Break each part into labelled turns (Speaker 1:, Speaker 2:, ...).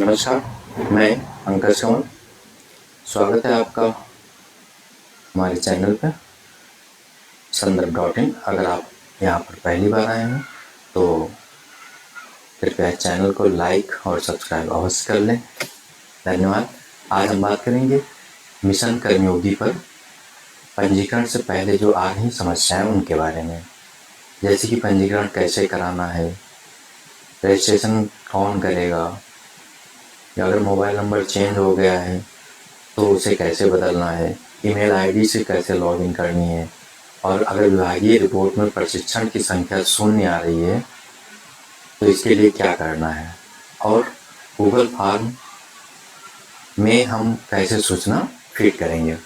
Speaker 1: नमस्कार, मैं अंकज कंवर। स्वागत है आपका हमारे चैनल पे संदर्भ.in। अगर आप यहाँ पर पहली बार आए हैं तो कृपया चैनल को लाइक और सब्सक्राइब अवश्य कर लें। धन्यवाद। आज हम बात करेंगे मिशन कर्मयोगी पर पंजीकरण से पहले जो आ रही समस्याएं उनके बारे में, जैसे कि पंजीकरण कैसे कराना है, रजिस्ट्रेशन कौन करेगा, या अगर मोबाइल नंबर चेंज हो गया है तो उसे कैसे बदलना है, ईमेल आईडी से कैसे लॉगिन करनी है, और अगर विभागीय रिपोर्ट में प्रशिक्षण की संख्या 0 आ रही है तो इसके लिए क्या करना है, और गूगल फॉर्म में हम कैसे सूचना फीड करेंगे।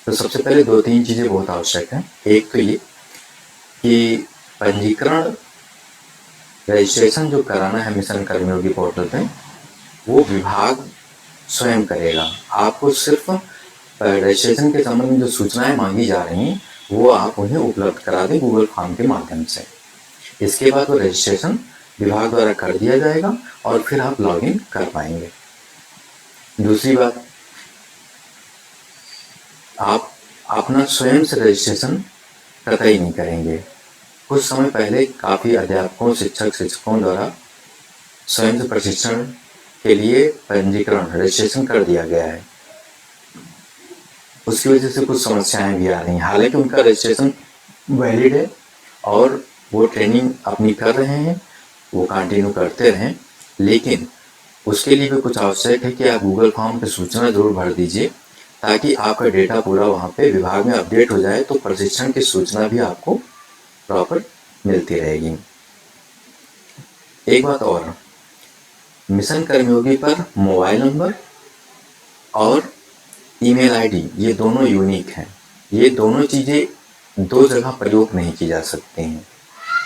Speaker 1: तो सबसे पहले 2-3 चीज़ें बहुत आवश्यक हैं। एक तो ये कि पंजीकरण रजिस्ट्रेशन जो कराना है मिशन कर्मयोगी पोर्टल पे, वो विभाग स्वयं करेगा। आपको सिर्फ रजिस्ट्रेशन के संबंध में जो सूचनाएं मांगी जा रही हैं वो आप उन्हें उपलब्ध करा दें गूगल फॉर्म के माध्यम से। इसके बाद वो रजिस्ट्रेशन विभाग द्वारा कर दिया जाएगा और फिर आप लॉगिन कर पाएंगे। दूसरी बात, आप अपना स्वयं से रजिस्ट्रेशन कतई नहीं करेंगे। कुछ समय पहले काफ़ी अध्यापकों, शिक्षकों द्वारा स्वयं से प्रशिक्षण के लिए पंजीकरण रजिस्ट्रेशन कर दिया गया है। उसकी वजह से कुछ समस्याएं भी आ रही हैं। हालांकि उनका रजिस्ट्रेशन वैलिड है और वो ट्रेनिंग अपनी कर रहे हैं, वो कंटिन्यू करते रहें, लेकिन उसके लिए भी कुछ आवश्यक है कि आप गूगल फॉर्म पे सूचना जरूर भर दीजिए ताकि आपका डेटा पूरा वहाँ पे विभाग में अपडेट हो जाए, तो प्रशिक्षण की सूचना भी आपको प्रॉपर मिलती रहेगी। एक बात और, मिशन कर्मयोगी पर मोबाइल नंबर और ईमेल आईडी ये दोनों यूनिक हैं। ये दोनों चीज़ें दो जगह प्रयोग नहीं की जा सकती हैं।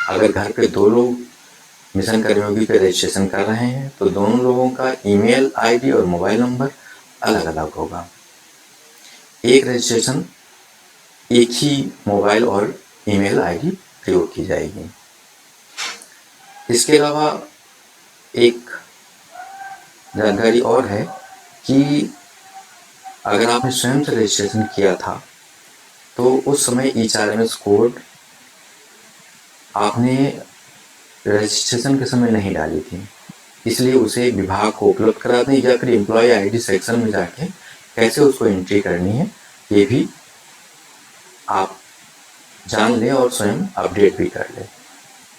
Speaker 1: अगर घर पे 2 लोग मिशन कर्मयोगी पे रजिस्ट्रेशन कर रहे हैं तो दोनों लोगों का ईमेल आईडी और मोबाइल नंबर अलग अलग होगा। एक रजिस्ट्रेशन एक ही मोबाइल और ईमेल आईडी प्रयोग की जाएगी। इसके अलावा एक जानकारी और है कि अगर आपने स्वयं से रजिस्ट्रेशन किया था तो उस समय HRMS कोड आपने रजिस्ट्रेशन के समय नहीं डाली थी, इसलिए उसे विभाग को उपलब्ध करा दें, या फिर एम्प्लॉय आईडी सेक्शन में जाके कैसे उसको एंट्री करनी है ये भी आप जान लें और स्वयं अपडेट भी कर लें।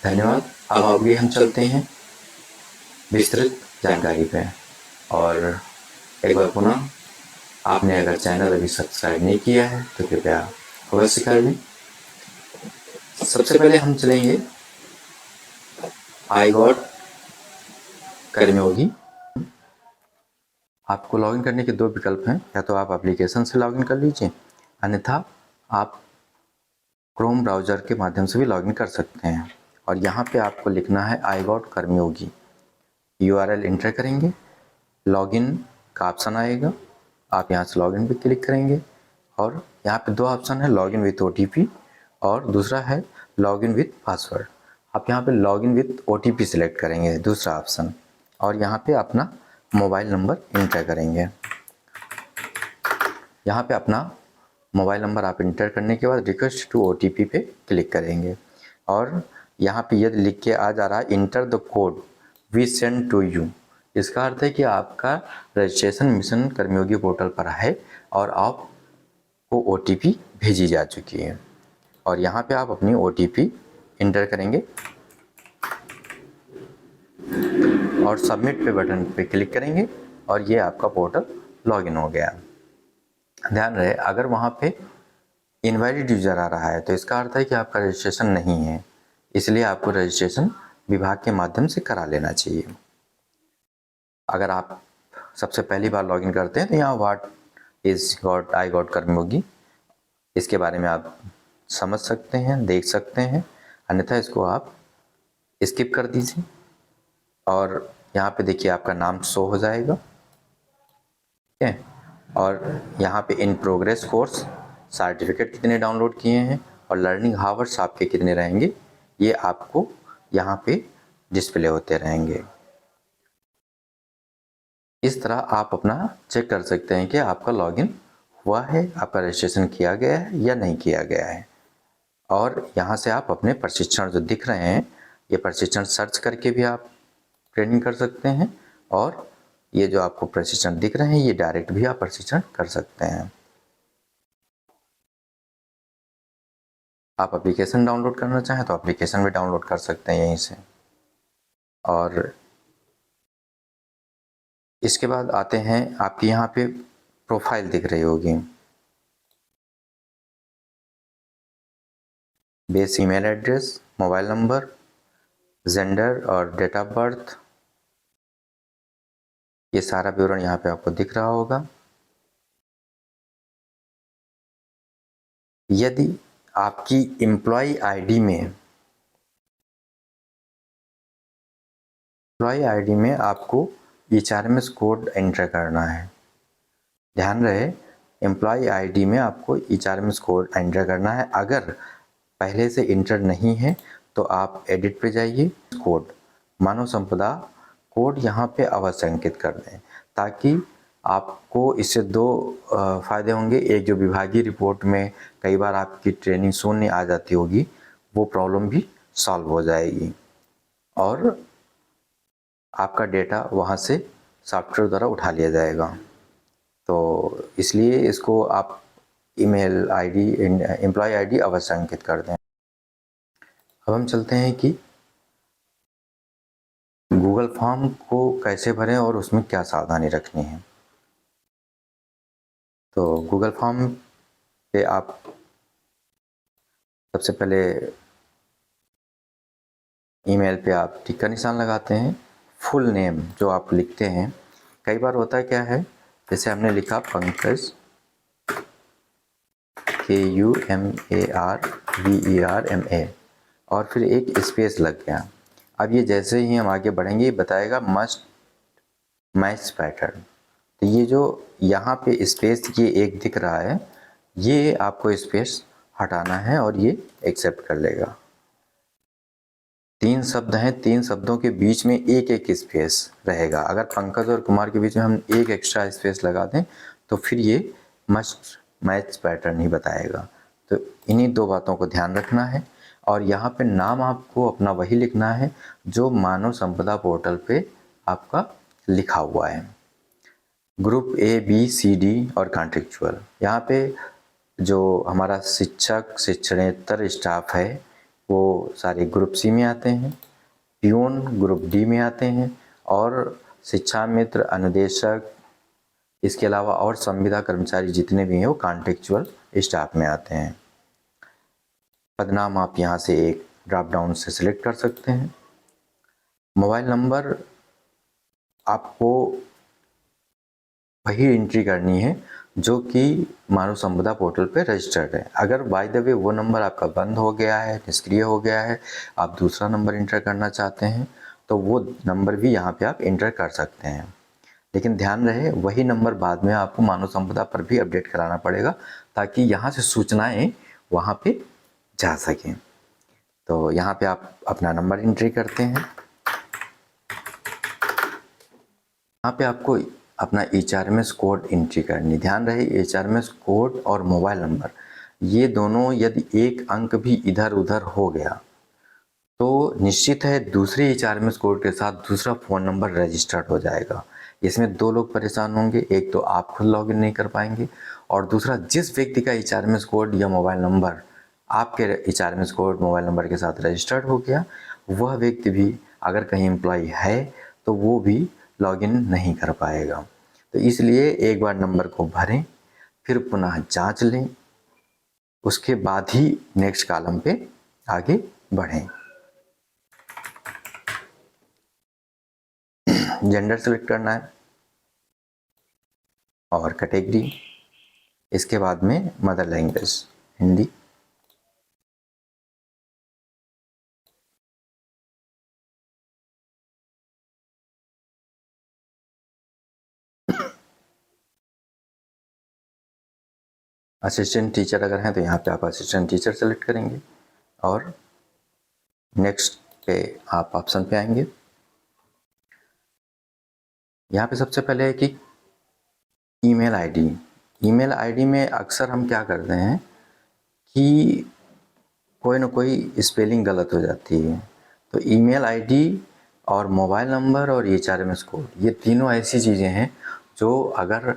Speaker 1: धन्यवाद। अब आगे हम चलते हैं विस्तृत जानकारी पे, और एक बार पुनः आपने अगर चैनल अभी सब्सक्राइब नहीं किया है तो कृपया अवश्य कर लें। सबसे पहले हम चलेंगे iGOT कर्मयोगी। आपको लॉगिन करने के 2 विकल्प हैं, या तो आप एप्लीकेशन से लॉगिन कर लीजिए, अन्यथा आप क्रोम ब्राउज़र के माध्यम से भी लॉगिन कर सकते हैं। और यहाँ पे आपको लिखना है iGOT कर्मयोगी, URL इंटर करेंगे, लॉगिन का ऑप्शन आएगा, आप यहाँ से लॉगिन पे क्लिक करेंगे, और यहाँ पे 2 ऑप्शन है, लॉगिन विथ OTP और दूसरा है लॉगिन विथ पासवर्ड। आप यहाँ पे लॉगिन विथ OTP सिलेक्ट करेंगे, दूसरा ऑप्शन, और यहाँ पे अपना मोबाइल नंबर इंटर करेंगे। यहाँ पे अपना मोबाइल नंबर आप इंटर करने के बाद रिक्वेस्ट टू OTP पे क्लिक करेंगे, और यहाँ पे ये लिख के आ जा रहा है enter the code we send to you. इसका अर्थ है कि आपका रजिस्ट्रेशन मिशन कर्मयोगी पोर्टल पर है और आपको OTP भेजी जा चुकी है, और यहाँ पे आप अपनी OTP इंटर करेंगे और सबमिट पे बटन पे क्लिक करेंगे, और ये आपका पोर्टल लॉगिन हो गया। ध्यान रहे, अगर वहाँ पे इनवैलिड यूज़र आ रहा है तो इसका अर्थ है कि आपका रजिस्ट्रेशन नहीं है, इसलिए आपको रजिस्ट्रेशन विभाग के माध्यम से करा लेना चाहिए। अगर आप सबसे पहली बार लॉगिन करते हैं तो यहाँ व्हाट इज़ iGOT कर्मयोगी, इसके बारे में आप समझ सकते हैं, देख सकते हैं, अन्यथा इसको आप स्किप कर दीजिए। और यहाँ पे देखिए आपका नाम शो हो जाएगा, ठीक है, और यहाँ पे इन प्रोग्रेस कोर्स सर्टिफिकेट कितने डाउनलोड किए हैं और लर्निंग हावर्स आपके कितने रहेंगे, ये आपको यहाँ पे डिस्प्ले होते रहेंगे। इस तरह आप अपना चेक कर सकते हैं कि आपका लॉगिन हुआ है, आपका रजिस्ट्रेशन किया गया है या नहीं किया गया है। और यहाँ से आप अपने प्रशिक्षण जो दिख रहे हैं, ये प्रशिक्षण सर्च करके भी आप ट्रेनिंग कर सकते हैं, और ये जो आपको प्रशिक्षण दिख रहे हैं ये डायरेक्ट भी आप प्रशिक्षण कर सकते हैं। आप एप्लीकेशन डाउनलोड करना चाहें तो एप्लीकेशन भी डाउनलोड कर सकते हैं यहीं से। और इसके बाद आते हैं, आपकी यहाँ पे प्रोफाइल दिख रही होगी, base email address, mobile number, gender और डेट ऑफ बर्थ, ये सारा विवरण यहाँ पे आपको दिख रहा होगा। यदि आपकी एम्प्लॉय आईडी में आपको HRMS कोड एंटर करना है। ध्यान रहे, एम्प्लॉय आईडी में आपको HRMS कोड एंटर करना है। अगर पहले से इंटर नहीं है तो आप एडिट पे जाइए, कोड मानव संपदा कोड यहाँ पे अवश्य अंकित कर दें, ताकि आपको इससे दो फायदे होंगे। एक, जो विभागीय रिपोर्ट में कई बार आपकी ट्रेनिंग शून्य आ जाती होगी, वो प्रॉब्लम भी सॉल्व हो जाएगी, और आपका डेटा वहाँ से सॉफ्टवेयर द्वारा उठा लिया जाएगा। तो इसलिए इसको आप ईमेल आईडी, एम्प्लॉय आईडी अवश्य अंकित कर दें। अब हम चलते हैं कि गूगल फॉर्म को कैसे भरें और उसमें क्या सावधानी रखनी है। तो गूगल फॉर्म पे आप सबसे पहले ईमेल पे आप टिक का निशान लगाते हैं। फुल नेम जो आप लिखते हैं, कई बार होता है क्या है, जैसे हमने लिखा पंकज, KUMARVERMA, और फिर एक स्पेस लग गया। अब ये जैसे ही हम आगे बढ़ेंगे ये बताएगा मस्ट मैच पैटर्न। तो ये जो यहाँ पे स्पेस ये एक दिख रहा है, ये आपको स्पेस हटाना है और ये एक्सेप्ट कर लेगा। 3 शब्द हैं, 3 शब्दों के बीच में एक एक स्पेस रहेगा। अगर पंकज और कुमार के बीच में हम एक एक्स्ट्रा स्पेस लगा दें तो फिर ये मस्ट मैच पैटर्न ही बताएगा। तो इन्हीं दो बातों को ध्यान रखना है। और यहाँ पे नाम आपको अपना वही लिखना है जो मानव संपदा पोर्टल पे आपका लिखा हुआ है। ग्रुप ABCD और कॉन्ट्रेक्चुअल, यहाँ पे जो हमारा शिक्षक शिक्षणेतर स्टाफ है वो सारे ग्रुप C में आते हैं, प्यून ग्रुप D में आते हैं, और शिक्षा मित्र, अनुदेशक, इसके अलावा और संविदा कर्मचारी जितने भी हैं वो कॉन्ट्रेक्चुअल स्टाफ में आते हैं। पदनाम आप यहाँ से एक ड्रॉप डाउन से सिलेक्ट कर सकते हैं। मोबाइल नंबर आपको वही एंट्री करनी है जो कि मानव संपदा पोर्टल पे रजिस्टर्ड है। अगर बाय द वे वो नंबर आपका बंद हो गया है, निष्क्रिय हो गया है, आप दूसरा नंबर इंटर करना चाहते हैं तो वो नंबर भी यहाँ पे आप इंटर कर सकते हैं। लेकिन ध्यान रहे, वही नंबर बाद में आपको मानव संपदा पर भी अपडेट कराना पड़ेगा, ताकि यहाँ से सूचनाएं वहाँ पे जा सकें। तो यहाँ पे आप अपना नंबर एंट्री करते हैं। यहाँ पे आपको अपना HRMS कोड एंट्री करनी। ध्यान रहे, HRMS कोड और मोबाइल नंबर ये दोनों यदि एक अंक भी इधर उधर हो गया तो निश्चित है दूसरे HRMS कोड के साथ दूसरा फ़ोन नंबर रजिस्टर्ड हो जाएगा। इसमें दो लोग परेशान होंगे, एक तो आप खुद लॉगिन नहीं कर पाएंगे, और दूसरा जिस व्यक्ति का HRMS कोड या मोबाइल नंबर आपके HRMS कोड मोबाइल नंबर के साथ रजिस्टर्ड हो गया, वह व्यक्ति भी अगर कहीं एम्प्लॉय है तो वो भी लॉगिन नहीं कर पाएगा। तो इसलिए एक बार नंबर को भरें, फिर पुनः जांच लें, उसके बाद ही नेक्स्ट कॉलम पे आगे बढ़ें। जेंडर सेलेक्ट करना है और कैटेगरी, इसके बाद में mother language Hindi. Assistant teacher अगर हैं तो यहाँ पे आप असिस्टेंट टीचर सेलेक्ट करेंगे और नेक्स्ट पे आप ऑप्शन पे आएंगे। यहाँ पे सबसे पहले है कि ईमेल आईडी। ईमेल आईडी में अक्सर हम क्या करते हैं कि कोई ना कोई स्पेलिंग गलत हो जाती है। तो ईमेल आईडी और मोबाइल नंबर और एचआरएमएस कोड, ये तीनों ऐसी चीज़ें हैं जो अगर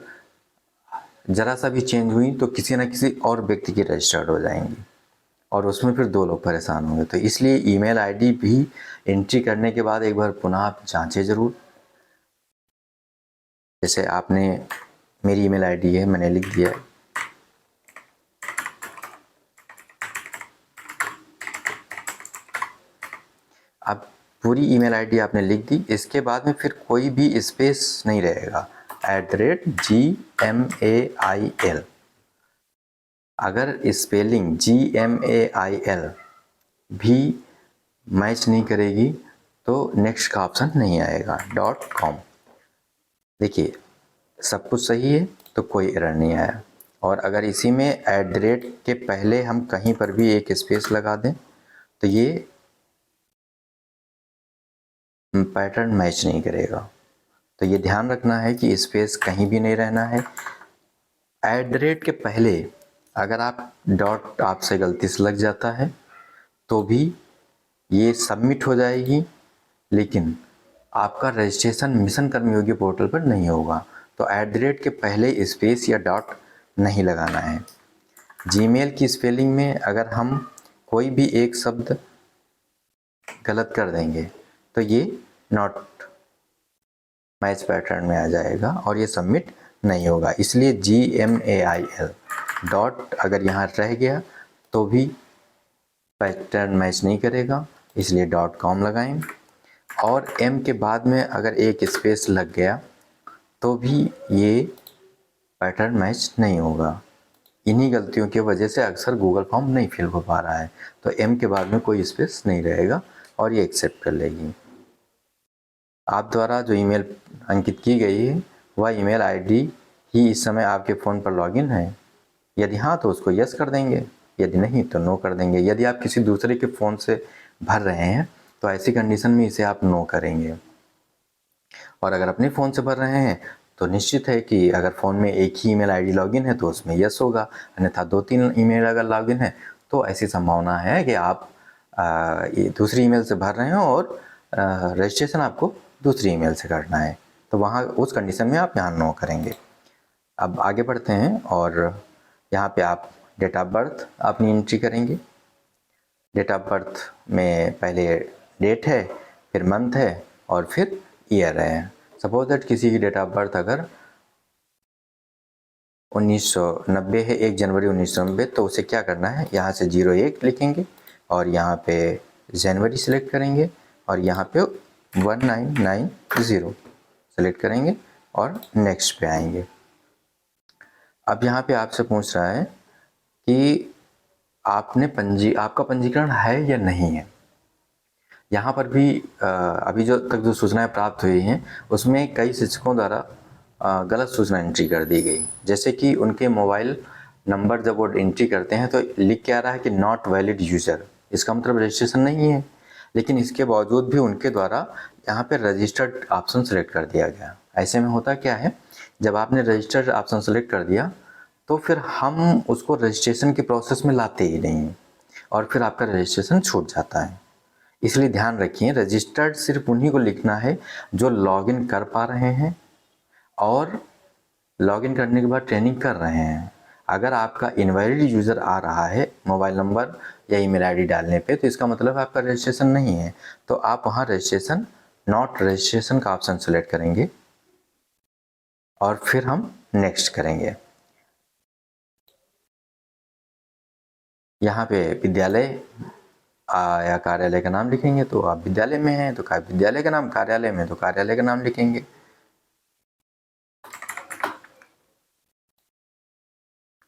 Speaker 1: ज़रा सा भी चेंज हुई तो किसी न किसी और व्यक्ति की रजिस्टर्ड हो जाएंगी और उसमें फिर 2 लोग परेशान होंगे। तो इसलिए ईमेल आईडी भी एंट्री करने के बाद एक बार पुनः आप जांचें ज़रूर। जैसे आपने, मेरी ईमेल आईडी है, मैंने लिख दिया है। अब पूरी ईमेल आईडी आपने लिख दी, इसके बाद में फिर कोई भी स्पेस नहीं रहेगा। @gmail, अगर स्पेलिंग GMAIL भी मैच नहीं करेगी तो नेक्स्ट का ऑप्शन नहीं आएगा। .com, देखिए सब कुछ सही है तो कोई एरर नहीं आया। और अगर इसी में @ के पहले हम कहीं पर भी एक स्पेस लगा दें तो ये पैटर्न मैच नहीं करेगा। तो ये ध्यान रखना है कि स्पेस कहीं भी नहीं रहना है। @ के पहले अगर आप डॉट आपसे गलती से लग जाता है तो भी ये सबमिट हो जाएगी, लेकिन आपका रजिस्ट्रेशन मिशन कर्मयोगी पोर्टल पर नहीं होगा। तो @ के पहले स्पेस या डॉट नहीं लगाना है। जीमेल की स्पेलिंग में अगर हम कोई भी एक शब्द गलत कर देंगे तो ये नॉट मैच पैटर्न में आ जाएगा और ये सबमिट नहीं होगा। इसलिए GMAIL डॉट अगर यहाँ रह गया तो भी पैटर्न मैच नहीं करेगा, इसलिए .com लगाएं। और M के बाद में अगर एक स्पेस लग गया तो भी ये पैटर्न मैच नहीं होगा। इन्हीं गलतियों की वजह से अक्सर गूगल फॉर्म नहीं फिल हो पा रहा है। तो M के बाद में कोई स्पेस नहीं रहेगा और ये एक्सेप्ट कर लेगी। आप द्वारा जो ईमेल अंकित की गई है वह ईमेल आईडी ही इस समय आपके फ़ोन पर लॉगिन है। यदि हाँ तो उसको यस कर देंगे, यदि नहीं तो नो कर देंगे। यदि आप किसी दूसरे के फ़ोन से भर रहे हैं तो ऐसी कंडीशन में इसे आप नो करेंगे। और अगर अपने फ़ोन से भर रहे हैं तो निश्चित है कि अगर फ़ोन में एक ही ईमेल आईडी लॉगिन है तो उसमें यस होगा, अन्यथा 2-3 ईमेल अगर लॉगिन है तो ऐसी संभावना है कि आप दूसरी ईमेल से भर रहे हो और रजिस्ट्रेशन आपको दूसरी ईमेल से करना है। तो वहाँ उस कंडीशन में आप यहाँ नो करेंगे। अब आगे बढ़ते हैं और यहाँ पे आप डेट ऑफ बर्थ अपनी एंट्री करेंगे। डेट ऑफ बर्थ में पहले डेट है, फिर मंथ है और फिर ईयर है। सपोज दैट किसी की डेट ऑफ बर्थ अगर 1990 है, 1 जनवरी 1990, तो उसे क्या करना है, यहाँ से 01 लिखेंगे और यहाँ पे जनवरी सेलेक्ट करेंगे और यहाँ पे 1990 सेलेक्ट करेंगे और नेक्स्ट पे आएंगे। अब यहाँ पे आपसे पूछ रहा है कि आपका पंजीकरण है या नहीं है। यहाँ पर भी अभी जो तक जो सूचनाएं प्राप्त हुई हैं उसमें कई शिक्षकों द्वारा गलत सूचना एंट्री कर दी गई। जैसे कि उनके मोबाइल नंबर जब वो एंट्री करते हैं तो लिख के आ रहा है कि नॉट वैलिड यूज़र, इसका मतलब रजिस्ट्रेशन नहीं है। लेकिन इसके बावजूद भी उनके द्वारा यहाँ पे रजिस्टर्ड ऑप्शन सेलेक्ट कर दिया गया। ऐसे में होता क्या है, जब आपने रजिस्टर्ड ऑप्शन सेलेक्ट कर दिया तो फिर हम उसको रजिस्ट्रेशन के प्रोसेस में लाते ही नहीं और फिर आपका रजिस्ट्रेशन छूट जाता है। इसलिए ध्यान रखिए, रजिस्टर्ड सिर्फ उन्हीं को लिखना है जो लॉगिन कर पा रहे हैं और लॉगिन करने के बाद ट्रेनिंग कर रहे हैं। अगर आपका इनवैलिड यूज़र आ रहा है मोबाइल नंबर या ईमेल आईडी डालने पे तो इसका मतलब आपका रजिस्ट्रेशन नहीं है। तो आप वहाँ रजिस्ट्रेशन, नॉट रजिस्ट्रेशन का ऑप्शन सेलेक्ट करेंगे और फिर हम नेक्स्ट करेंगे। यहाँ पे विद्यालय या कार्यालय का नाम लिखेंगे तो आप विद्यालय में हैं तो विद्यालय का नाम, कार्यालय में तो कार्यालय का नाम लिखेंगे।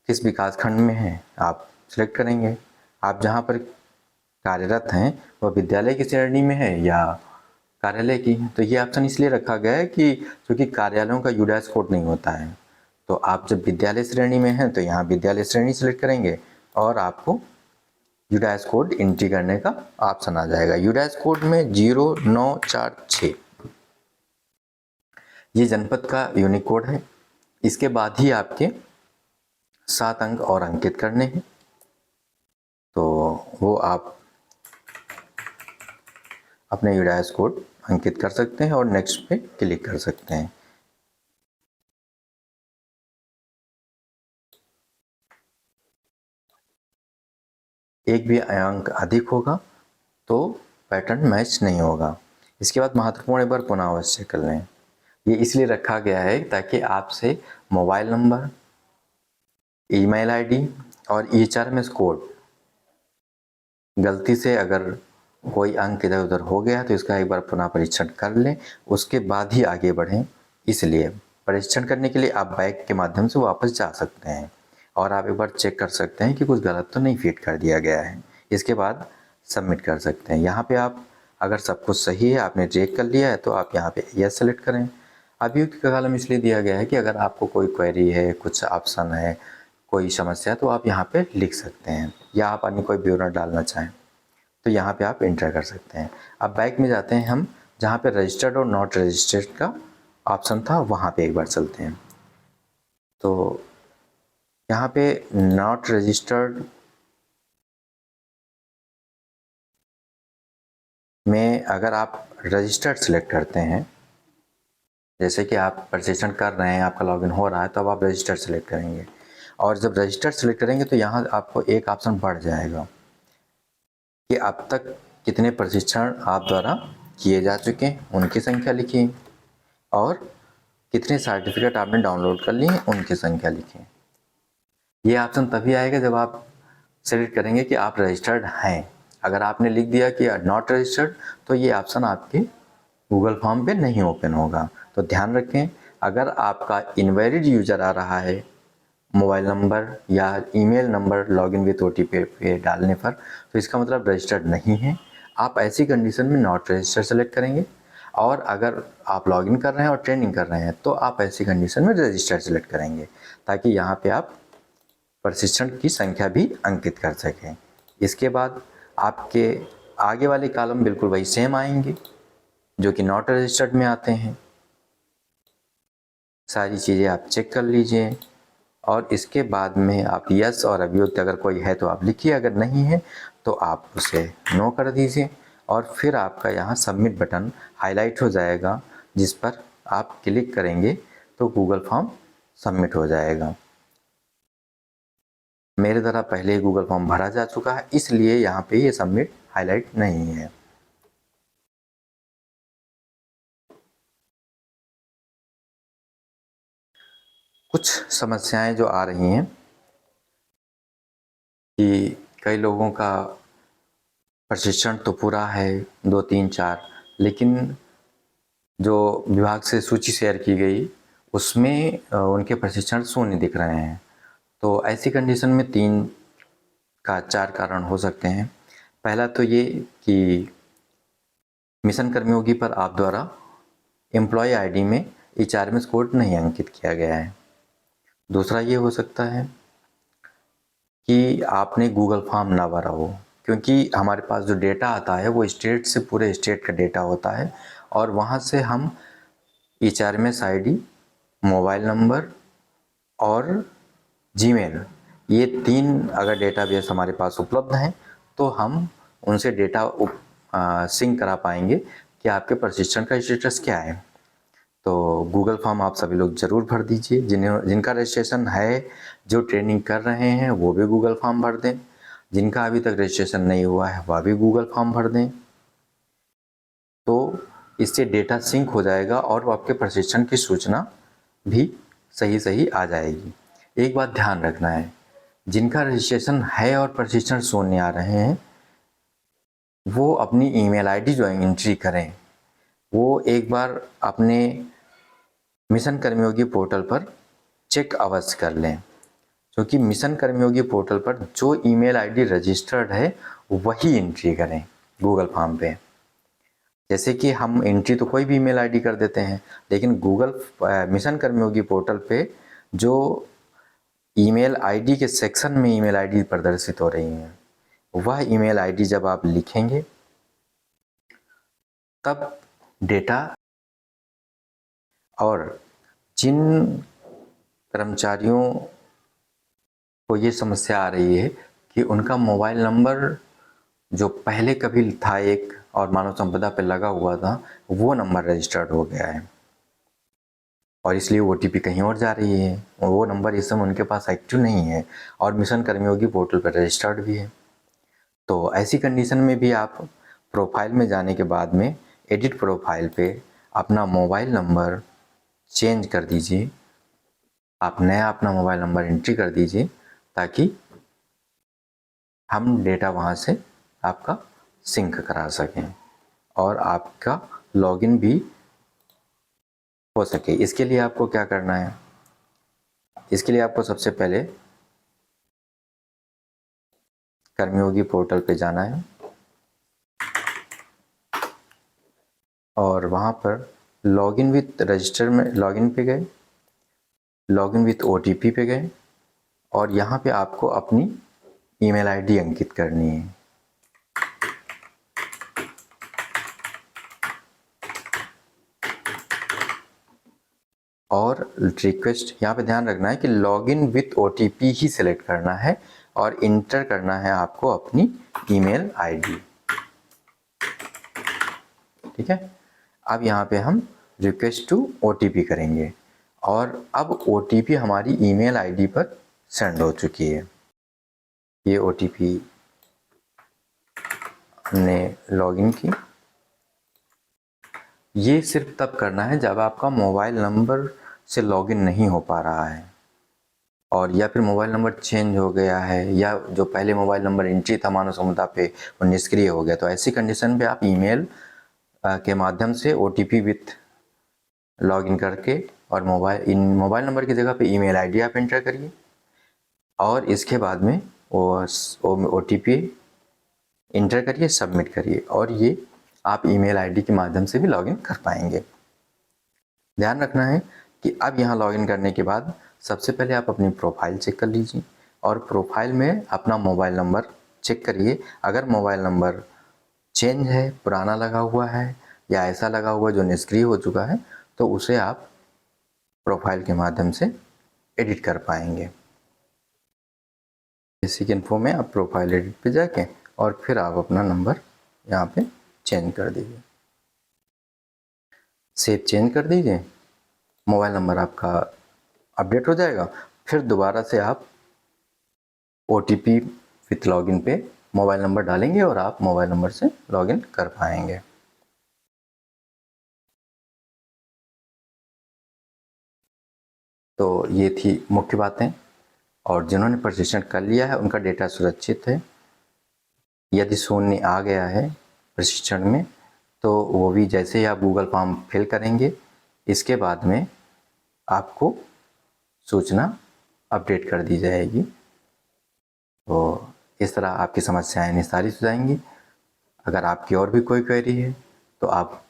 Speaker 1: किस विकास खंड में हैं आप सिलेक्ट करेंगे। आप जहाँ पर कार्यरत हैं वह विद्यालय की श्रेणी में है या कार्यालय की। तो ये ऑप्शन इसलिए रखा गया है कि क्योंकि कार्यालयों का यूडाइस कोड नहीं होता है। तो आप जब विद्यालय श्रेणी में हैं तो यहाँ विद्यालय श्रेणी सिलेक्ट करेंगे और आपको यूडाइस कोड एंट्री करने का ऑप्शन आ जाएगा। यूडाइस कोड में 0946 ये जनपद का यूनिक कोड है। इसके बाद ही आपके 7 अंक और अंकित करने हैं, तो वो आप अपने यूडाइस कोड अंकित कर सकते हैं और नेक्स्ट पे क्लिक कर सकते हैं। एक भी अंक अधिक होगा तो पैटर्न मैच नहीं होगा। इसके बाद महत्वपूर्ण एक बार पुनः अवश्य कर लें। ये इसलिए रखा गया है ताकि आपसे मोबाइल नंबर, ईमेल आईडी और एचआरएमएस कोड गलती से अगर कोई अंक इधर उधर हो गया तो इसका एक बार पुनः परीक्षण कर लें, उसके बाद ही आगे बढ़ें। इसलिए परीक्षण करने के लिए आप बैक के माध्यम से वापस जा सकते हैं और आप एक बार चेक कर सकते हैं कि कुछ गलत तो नहीं फीड कर दिया गया है। इसके बाद सबमिट कर सकते हैं। यहाँ पे आप अगर सब कुछ सही है, आपने चेक कर लिया है, तो आप यहाँ पे यस सेलेक्ट करें। अभियुक्त का कॉलम इसलिए दिया गया है कि अगर आपको कोई क्वेरी है, कुछ ऑप्शन है, कोई समस्या, तो आप यहाँ पे लिख सकते हैं, या आप अन्य कोई विवरण डालना चाहें तो यहाँ पे आप एंटर कर सकते हैं। अब बैक में जाते हैं हम, जहाँ पे रजिस्टर्ड और नॉट रजिस्टर्ड का ऑप्शन था वहाँ पे एक बार चलते हैं। तो यहाँ पे नॉट रजिस्टर्ड में अगर आप रजिस्टर्ड सेलेक्ट करते हैं, जैसे कि आप रजिस्ट्रेशन कर रहे हैं, आपका लॉगिन हो रहा है, तो अब आप रजिस्टर्ड सेलेक्ट करेंगे और जब रजिस्टर्ड सेलेक्ट करेंगे तो यहाँ आपको एक ऑप्शन बढ़ जाएगा कि अब तक कितने प्रशिक्षण आप द्वारा किए जा चुके हैं उनकी संख्या लिखिए और कितने सर्टिफिकेट आपने डाउनलोड कर लिए हैं उनकी संख्या लिखें। ये ऑप्शन तभी आएगा जब आप सेलेक्ट करेंगे कि आप रजिस्टर्ड हैं। अगर आपने लिख दिया कि नॉट रजिस्टर्ड तो ये ऑप्शन आपके गूगल फॉर्म पे नहीं ओपन होगा। तो ध्यान रखें, अगर आपका इनवैलिड यूजर आ रहा है मोबाइल नंबर या email number login with OTP पे डालने पर, तो इसका मतलब रजिस्टर्ड नहीं है। आप ऐसी कंडीशन में नॉट रजिस्टर्ड सेलेक्ट करेंगे और अगर आप लॉगिन कर रहे हैं और ट्रेनिंग कर रहे हैं तो आप ऐसी कंडीशन में रजिस्टर्ड सेलेक्ट करेंगे, ताकि यहाँ पे आप प्रशिक्षण की संख्या भी अंकित कर सकें। इसके बाद आपके आगे वाले कॉलम बिल्कुल वही सेम आएंगे जो कि नॉट रजिस्टर्ड में आते हैं। सारी चीज़ें आप चेक कर लीजिए और इसके बाद में आप यस और अभियुक्त अगर कोई है तो आप लिखिए, अगर नहीं है तो आप उसे नो कर दीजिए और फिर आपका यहाँ सबमिट बटन हाईलाइट हो जाएगा, जिस पर आप क्लिक करेंगे तो गूगल फॉर्म सबमिट हो जाएगा। मेरे द्वारा पहले ही गूगल फॉर्म भरा जा चुका है, इसलिए यहाँ पे ये सबमिट हाईलाइट नहीं है। कुछ समस्याएं जो आ रही हैं कि कई लोगों का प्रशिक्षण तो पूरा है 2, 3, 4, लेकिन जो विभाग से सूची शेयर की गई उसमें उनके प्रशिक्षण शून्य दिख रहे हैं। तो ऐसी कंडीशन में 3 का 4 कारण हो सकते हैं। पहला तो ये कि मिशन कर्मयोगी पर आप द्वारा एम्प्लॉय आईडी में एचआरएमएस कोड नहीं अंकित किया गया है। दूसरा ये हो सकता है कि आपने गूगल फॉर्म ना भरा हो, क्योंकि हमारे पास जो डेटा आता है वो स्टेट से पूरे स्टेट का डेटा होता है और वहाँ से हम एचआरएमएस आईडी, मोबाइल नंबर और जीमेल, ये 3 अगर डेटाबेस हमारे पास उपलब्ध हैं तो हम उनसे डेटा सिंक करा पाएंगे कि आपके प्रशिक्षण का स्टेटस क्या है। तो गूगल फॉर्म आप सभी लोग ज़रूर भर दीजिए। जिनका रजिस्ट्रेशन है, जो ट्रेनिंग कर रहे हैं वो भी गूगल फॉर्म भर दें। जिनका अभी तक रजिस्ट्रेशन नहीं हुआ है वह भी गूगल फॉर्म भर दें। तो इससे डेटा सिंक हो जाएगा और आपके प्रशिक्षण की सूचना भी सही आ जाएगी। एक बात ध्यान रखना है, जिनका रजिस्ट्रेशन है और प्रशिक्षण शून्य आ रहे हैं वो अपनी ईमेल आईडी जो एंट्री करें वो एक बार अपने मिशन कर्मयोगी पोर्टल पर चेक अवश्य कर लें, क्योंकि मिशन कर्मयोगी पोर्टल पर जो ईमेल आईडी रजिस्टर्ड है वही एंट्री करें गूगल फॉर्म पे। जैसे कि हम एंट्री तो कोई भी ईमेल आईडी कर देते हैं, लेकिन गूगल मिशन कर्मयोगी पोर्टल पे जो ईमेल आईडी के सेक्शन में ईमेल आईडी प्रदर्शित हो रही हैं वह ईमेल आईडी जब आप लिखेंगे तब डेटा और जिन कर्मचारियों को ये समस्या आ रही है कि उनका मोबाइल नंबर जो पहले कभी था एक और मानव संपदा पे लगा हुआ था, वो नंबर रजिस्टर्ड हो गया है और इसलिए OTP कहीं और जा रही है और वो नंबर इस समय उनके पास एक्टिव नहीं है और मिशन कर्मयोगी पोर्टल पर रजिस्टर्ड भी है। तो ऐसी कंडीशन में भी आप प्रोफाइल में जाने के बाद में एडिट प्रोफाइल पे अपना मोबाइल नंबर चेंज कर दीजिए, आप नया अपना मोबाइल नंबर एंट्री कर दीजिए ताकि हम डेटा वहाँ से आपका सिंक करा सकें और आपका लॉगिन भी हो सके। इसके लिए आपको क्या करना है, इसके लिए आपको सबसे पहले कर्मयोगी पोर्टल पे जाना है और वहाँ पर लॉगिन विथ रजिस्टर में लॉगिन पे गए, लॉगिन विथ OTP पे गए और यहाँ पे आपको अपनी ईमेल आईडी अंकित करनी है। और रिक्वेस्ट यहाँ पे ध्यान रखना है कि login with OTP he select करना है और इंटर करना है आपको अपनी ईमेल आईडी। ठीक है, अब यहाँ पे हम रिक्वेस्ट टू OTP करेंगे और अब OTP हमारी ईमेल आईडी पर सेंड हो चुकी है। ये OTP हमने लॉगिन की। ये सिर्फ तब करना है जब आपका मोबाइल नंबर से लॉगिन नहीं हो पा रहा है और या फिर मोबाइल नंबर चेंज हो गया है या जो पहले मोबाइल नंबर एंट्री था मानव समुदाय पे वो निष्क्रिय हो गया। तो ऐसी कंडीशन पे आप ईमेल के माध्यम से OTP विथ लॉगिन करके और मोबाइल नंबर की जगह पे ईमेल आईडी आप एंटर करिए और इसके बाद में वो OTP इंटर करिए, सबमिट करिए और ये आप ईमेल आईडी के माध्यम से भी लॉगिन कर पाएंगे। ध्यान रखना है कि अब यहाँ लॉगिन करने के बाद सबसे पहले आप अपनी प्रोफाइल चेक कर लीजिए और प्रोफाइल में अपना मोबाइल नंबर चेक करिए। अगर मोबाइल नंबर चेंज है, पुराना लगा हुआ है या ऐसा लगा हुआ जो निष्क्रिय हो चुका है तो उसे आप प्रोफाइल के माध्यम से एडिट कर पाएंगे। बेसिक इन्फो में आप प्रोफाइल एडिट पे जाके और फिर आप अपना नंबर यहाँ पे चेंज कर दीजिए, सेव चेंज कर दीजिए, मोबाइल नंबर आपका अपडेट हो जाएगा। फिर दोबारा से आप OTP विथ लॉगिन पे मोबाइल नंबर डालेंगे और आप मोबाइल नंबर से लॉगिन कर पाएंगे। तो ये थी मुख्य बातें और जिन्होंने प्रशिक्षण कर लिया है उनका डेटा सुरक्षित है। यदि शून्य आ गया है प्रशिक्षण में तो वो भी जैसे ही आप गूगल फॉर्म फिल करेंगे इसके बाद में आपको सूचना अपडेट कर दी जाएगी। तो इस तरह आपकी समस्याएं निस्तारित हो जाएंगी। अगर आपकी और भी कोई क्वेरी है तो आप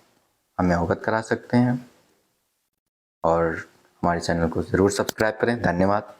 Speaker 1: हमें अवगत करा सकते हैं और हमारे चैनल को ज़रूर सब्सक्राइब करें। धन्यवाद।